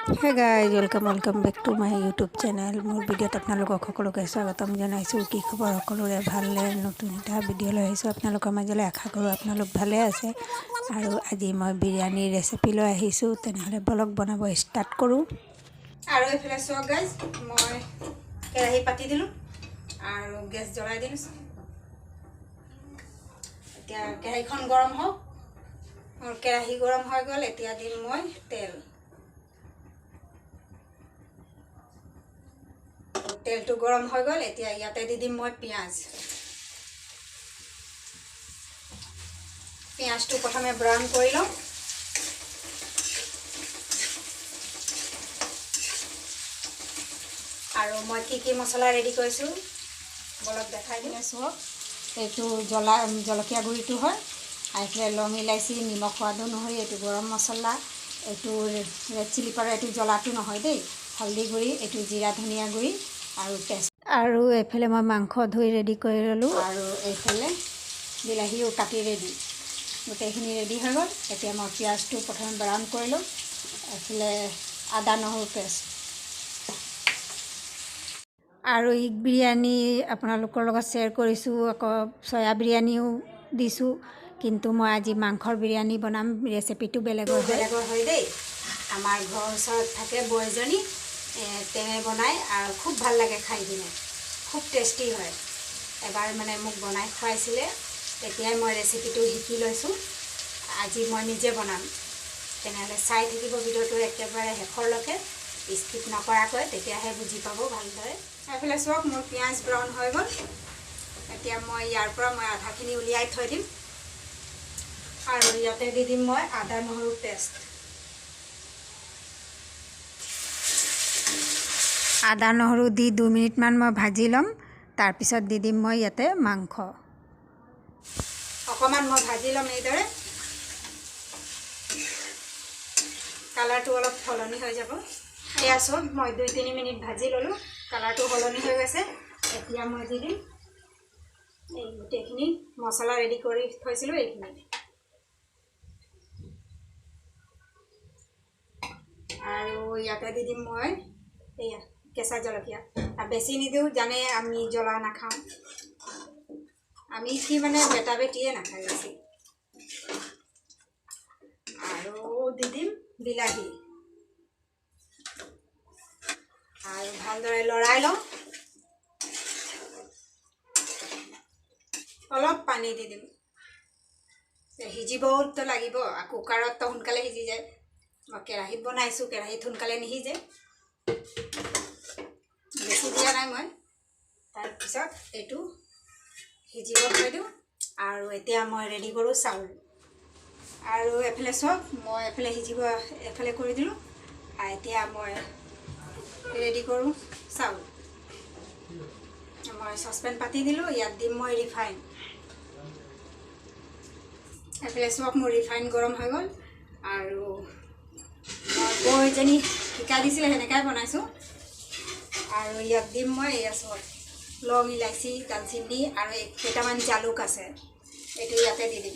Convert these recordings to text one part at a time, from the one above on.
Hey guys, welcome back to my YouTube channel. মোৰ ভিডিঅ'ত আপোনালোকক সকলোকে স্বাগতম জনাইছোঁ। কি খবৰ সকলোৰে ভালনে? নতুন এটা ভিডিঅ' লৈ আহিছোঁ আপোনালোকৰ মাজলৈ। আশা কৰোঁ আপোনালোক ভালে আছে। আৰু আজি মই বিৰিয়ানীৰ ৰেচিপি লৈ আহিছোঁ। তেনেহ'লে ব্লগ বনাব ষ্টাৰ্ট কৰোঁ। আৰু এইফালে চাওক গাইজ, মই কেৰাহী পাতি দিলোঁ আৰু গেছ জ্বলাই দিলোঁ। এতিয়া কেৰাহীখন গৰম হওক। মোৰ কেৰাহী গৰম হৈ গ'ল। এতিয়া দিম মই তেল। তেলটো গৰম হৈ গ'ল। এতিয়া ইয়াতে দি দিম মই পিঁয়াজ। পিঁয়াজটো প্ৰথমে ব্ৰাউন কৰি লওঁ। আৰু মই কি মছলা ৰেডি কৰিছোঁ বলক দেখাই দিলে চাওক। এইটো জলকীয়া গুড়িটো হয়। এইফালে লং ইলাচি, নিমখ, সোৱাদ অনুসৰি এইটো গৰম মছলা, এইটো ৰেড চিলি পাউডাৰ, এইটো জ্বলাটো নহয় দেই, হালধি গুড়ি, এইটো জিৰা ধনিয়া গুড়ি আৰু পেষ্ট। আৰু এইফালে মই মাংস ধুই ৰেডি কৰি ল'লোঁ। আৰু এইফালে বিলাহীও কাটি ৰেডি, গোটেইখিনি ৰেডি হৈ গ'ল। এতিয়া মই পিঁয়াজটো প্ৰথমে ব্ৰাউন কৰি ল'ম। এইফালে আদা নহৰু পেষ্ট। আৰু এগ বিৰিয়ানী আপোনালোকৰ লগত শ্বেয়াৰ কৰিছোঁ, আকৌ চয়া বিৰিয়ানীও দিছোঁ। কিন্তু মই আজি মাংসৰ বিৰিয়ানী বনাম। ৰেচিপিটো বেলেগৰ হয় দেই। আমাৰ ঘৰৰ ওচৰত থাকে বৌ এজনী, তেৱে বনায় আৰু খুব ভাল লাগে খাই কিনে, খুব টেষ্টি হয়। এবাৰ মানে মোক বনাই খুৱাইছিলে, তেতিয়াই মই ৰেচিপিটো শিকি লৈছোঁ। আজি মই নিজে বনাম। তেনেহ'লে চাই থাকিব ভিডিঅ'টো একেবাৰে শেষৰলৈকে, স্কিপ নকৰাকৈ, তেতিয়াহে বুজি পাব ভালদৰে। এইফালে চাওক, মোৰ পিঁয়াজ ব্ৰাউন হৈ গ'ল। এতিয়া মই ইয়াৰ পৰা আধাখিনি উলিয়াই থৈ দিম। আৰু ইয়াতে দি দিম মই আদা নহৰু পেষ্ট। আদা নহৰু দি 2 মিনিটমান মই ভাজি ল'ম। তাৰপিছত দি দিম মই ইয়াতে মাংস। অকণমান মই ভাজি ল'ম এইদৰে। কালাৰটো অলপ সলনি হৈ যাব। এয়া চাওক, মই 2-3 মিনিট ভাজি ল'লোঁ। কালাৰটো সলনি হৈ গৈছে। এতিয়া মই দি দিম এই গোটেইখিনি মছলা ৰেডি কৰি থৈছিলোঁ, এইখিনি। আৰু ইয়াতে দি দিম মই এয়া কেঁচা জলকীয়া। আৰু বেছি নিদিওঁ, জানে আমি জ্বলা নাখাওঁ। আমি মানে বেটা বেটিয়ে নাখায় বেছি। আৰু দি দিম বিলাহী। আৰু ভালদৰে লৰাই লওঁ। অলপ পানী দি দিম। সিজিবতো লাগিব, কুকাৰততো সোনকালে সিজি যায়। মই কেৰাহীত বনাইছোঁ, কেৰাহীত সোনকালে নিসিজে। বেছি দিয়া নাই মই। তাৰপিছত এইটো সিজিব থৈ দিওঁ। আৰু এতিয়া মই ৰেডি কৰোঁ চাউল। আৰু এফালে চাওক, মই এফালে এফালে কৰি দিলোঁ। আৰু এতিয়া মই ৰেডি কৰোঁ চাউল। মই চচপেন পাতি দিলোঁ। ইয়াত দিম মই ৰিফাইন। এইফালে চাওক, মোৰ ৰিফাইন গৰম হৈ গ'ল। আৰু মই বৌ এজনী শিকাই দিছিলে, সেনেকাই বনাইছোঁ। আৰু ইয়াত দিম মই এয়া চাওক, লং ইলাচি, দালচিনি আৰু কেইটামান জালুক আছে, এইটো ইয়াতে দি দিম।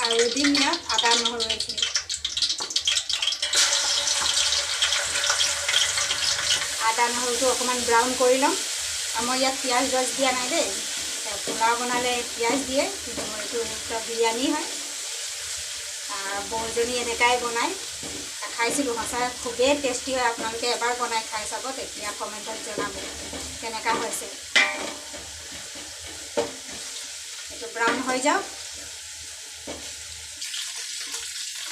আৰু দিম ইয়াত আদা নহৰু এইখিনি। আদা নহৰুটো অকণমান ব্ৰাউন কৰি ল'ম। আৰু মই ইয়াত পিঁয়াজ দিয়া নাই দেই। পোলাও বনালে পিঁয়াজ দিয়ে, কিন্তু এইটো বিৰিয়ানী হয়। বৌজনী এনেকাই বনায়, খাইছিলোঁ, সঁচাই খুবেই টেষ্টি হয়। আপোনালোকে এবাৰ বনাই খাই চাব, তেতিয়া কমেণ্টত জনাব কেনেকুৱা হৈছে। এইটো ব্ৰাউন হৈ যাওক।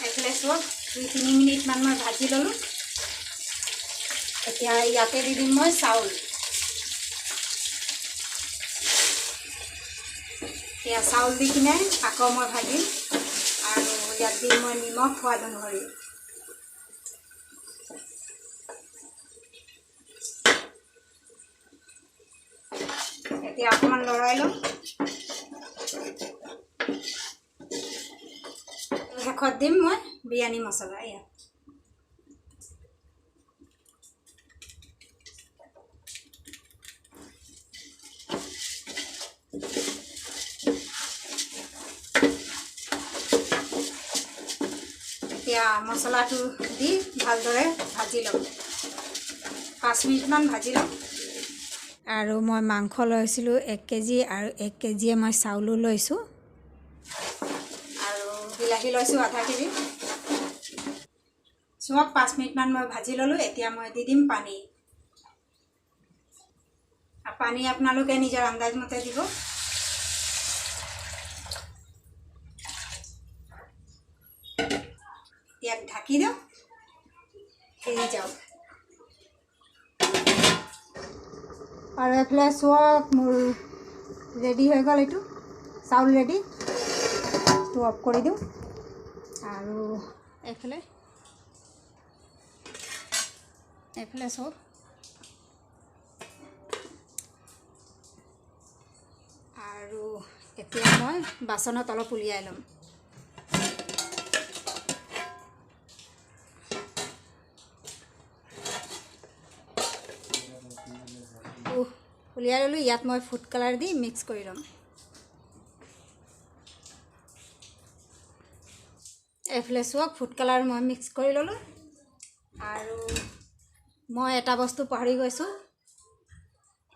এইফালে চাওক, 2-3 মিনিটমান মই ভাজি ল'লোঁ। এতিয়া ইয়াতে দি দিম মই চাউল। এতিয়া চাউল দি কিনে আকৌ মই ভাজিম। আৰু ইয়াত দিম মই নিমখ সোৱাদ অনুসৰি। এতিয়া অকণমান লৰাই লওঁ। শেষত দিম মই বিৰিয়ানী মছলা। ইয়াত এতিয়া মছলাটো দি ভালদৰে ভাজি ল'ম 5 মিনিটমান ভাজি ল'ম আৰু মই মাংস লৈছিলোঁ 1 কেজি আৰু 1 কেজিয়ে মই চাউলো লৈছোঁ আৰু বিলাহী লৈছোঁ আধা কেজি চুমক 5 মিনিটমান মই ভাজি ল'লোঁ এতিয়া মই দি দিম পানী পানী আপোনালোকে নিজৰ আন্দাজ মতে দিব ইয়াক ঢাকি দিওঁ সিজি যাওক আৰু এইফালে চাওক মোৰ ৰেডি হৈ গ'ল এইটো চাউল ৰেডি তো অফ কৰি দিওঁ আৰু এইফালে চাওক আৰু এতিয়া মই বাচনত অলপ উলিয়াই ল'ম উলিয়াই ল'লোঁ ইয়াত মই ফুড কালাৰ দি মিক্স কৰি ল'ম এইফালে চাওক ফুড কালাৰ মই মিক্স কৰি ল'লোঁ আৰু মই এটা বস্তু পাহৰি গৈছোঁ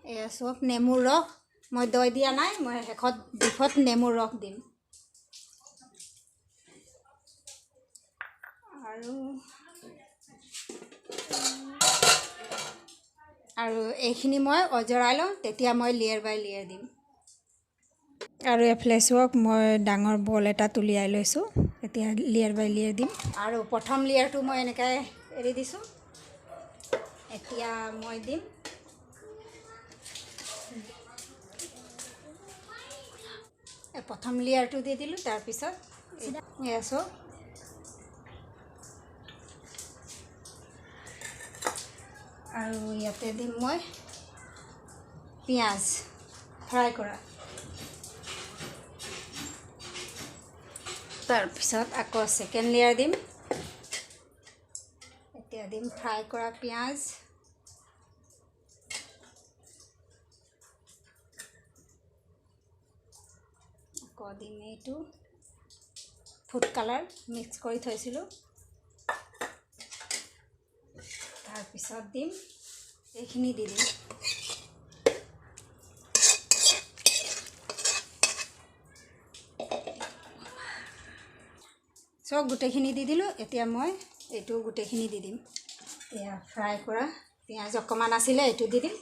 এয়া চাওক নেমুৰ ৰস মই দৈ দিয়া নাই মই শেষত ডিফত নেমুৰ ৰস দিম আৰু এইখিনি মই অজৰাই লওঁ তেতিয়া মই লেয়াৰ বাই লেয়াৰ দিম আৰু এইফালে চাওক মই ডাঙৰ বল এটা উলিয়াই লৈছোঁ এতিয়া লেয়াৰ বাই লেয়াৰ দিম আৰু প্ৰথম লেয়াৰটো মই এনেকৈ এৰি দিছোঁ এতিয়া মই দিম প্ৰথম লেয়াৰটো দি দিলোঁ তাৰপিছত এয়া চাওক আৰু ইয়াতে দিম মই পিঁয়াজ ফ্ৰাই কৰা তাৰপিছত আকৌ ছেকেণ্ড লেয়াৰ দিম এতিয়া দিম ফ্ৰাই কৰা পিঁয়াজ আকৌ দিম এইটো ফুড কালাৰ মিক্স কৰি থৈছিলোঁ তাৰপিছত দিম এইখিনি দি দিম চব গোটেইখিনি দি দিলোঁ এতিয়া মই এইটো গোটেইখিনি দি দিম এয়া ফ্ৰাই কৰা পিঁয়াজ অকণমান আছিলে এইটো দি দিম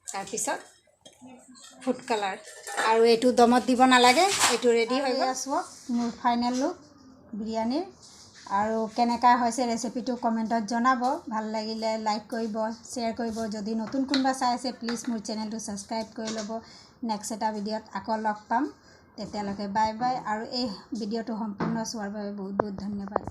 তাৰপিছত ফুড কালাৰ আৰু এইটো দমত দিব নালাগে এইটো ৰেডি হৈ গ'ল চাওক মোৰ ফাইনেল লুক বিৰিয়ানীৰ আৰু কেনেকুৱা হৈছে ৰেচিপিটো কমেণ্টত জনাব ভাল লাগিলে লাইক কৰিব শ্বেয়াৰ কৰিব যদি নতুন কোনোবা চাই আছে প্লিজ মোৰ চেনেলটো ছাবস্ক্ৰাইব কৰি ল'ব নেক্সট এটা ভিডিঅ'ত আকৌ লগ পাম তেতিয়ালৈকে বাই বাই আৰু এই ভিডিঅ'টো সম্পূৰ্ণ চোৱাৰ বাবে বহুত বহুত ধন্যবাদ